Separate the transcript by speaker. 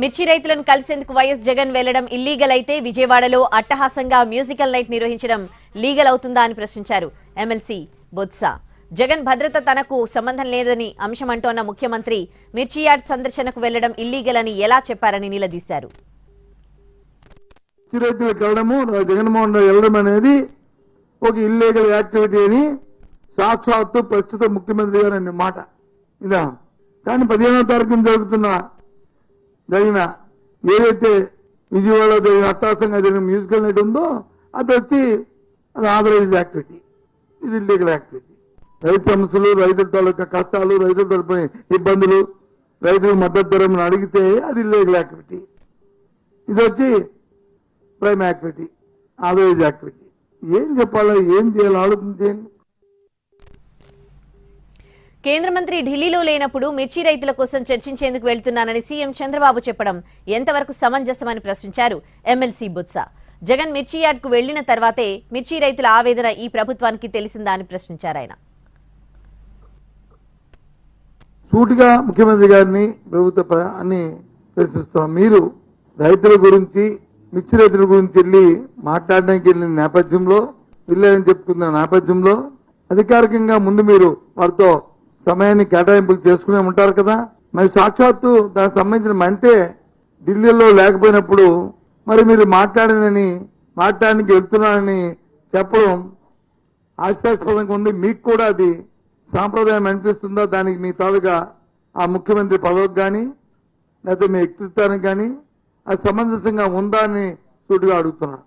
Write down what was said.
Speaker 1: మిర్చి రైతులను కలిసేందుకు వైఎస్ జగన్ వెళ్లడం ఇల్లీగల్ అయితే విజయవాడలో అట్టహాసంగా మ్యూజికల్ నైట్ నిర్వహించడం లీగల్ అవుతుందా అని ప్రశ్నించారు ఎమ్మెల్సీ బొత్స. జగన్ భద్రత తనకు సంబంధం లేదని అంశమంటోన్న ముఖ్యమంత్రి మిర్చి యార్డ్ సందర్శనకు వెళ్లడం ఇల్లీగల్ అని ఎలా చెప్పారని నిలదీశారు.
Speaker 2: జగన్మోహన్ రెడ్డి వెళ్ళడం అనేది ఒక ఇల్లీగల్ యాక్టివిటీ అని సాక్షాత్తు ప్రస్తుత ముఖ్యమంత్రి గారు అనే మాట ఇదా. కానీ 15వ తారీఖున జరిగిన ఏదైతే విజయవాడలో జరిగిన అట్టాసంగా జరిగిన మ్యూజికల్ నైట్ ఉందో అది వచ్చి అది ఆథరైజ్డ్ యాక్టివిటీ, ఇది ఇల్లీగల్ యాక్టివిటీ. రైతు సమస్యలు, రైతుల తాలూకా కష్టాలు, రైతుల తరపున ఇబ్బందులు, రైతులకు మద్దతు ధరను అడిగితే అది ఇల్లీగల్ యాక్టివిటీ. ఇది వచ్చి ప్రైమ్ యాక్టివిటీ, ఆథరైజ్డ్ యాక్టివిటీ. ఏం చెప్పాలో, ఏం చేయాలో ఆలోచించేయండి.
Speaker 1: కేంద్ర మంత్రి ఢిల్లీలో లేనప్పుడు మిర్చి రైతుల కోసం చర్చించేందుకు వెళ్తున్నానని సీఎం చంద్రబాబు చెప్పడం ఎంతవరకు సమంజసమని ప్రశ్నించారు ఎమ్మెల్సీ బొత్స. జగన్ మిర్చి యార్డ్కు వెళ్లిన తర్వాతే మిర్చి రైతుల ఆవేదన ఈ ప్రభుత్వానికి తెలిసిందా అని ప్రశ్నించారు ఆయన.
Speaker 2: సూటిగా ముఖ్యమంత్రి గారిని ప్రభుత్వాన్ని ప్రశ్నిస్తున్నాం. మీరు రైతుల గురించి, మిర్చి రైతుల గురించి వెళ్ళి మాట్లాడడానికి వెళ్ళిన నేపథ్యంలో, వెళ్ళారని చెప్పుకున్న నేపథ్యంలో అధికారికంగా ముందు మీరు వారితో సమయాన్ని కేటాయింపులు చేసుకునే ఉంటారు కదా. మరి సాక్షాత్తు దానికి సంబంధించిన మంతే ఢిల్లీలో లేకపోయినప్పుడు మరి మీరు మాట్లాడడానికి వెళ్తున్నారని చెప్పడం హాస్యాస్పదంగా ఉంది. మీకు కూడా అది సాంప్రదాయం అనిపిస్తుందా? దానికి మీ తాలూగా ఆ ముఖ్యమంత్రి పదవికి కానీ లేకపోతే మీ వ్యక్తిత్వానికి కానీ అది సమంజసంగా ఉందా అని సూటిగా అడుగుతున్నా.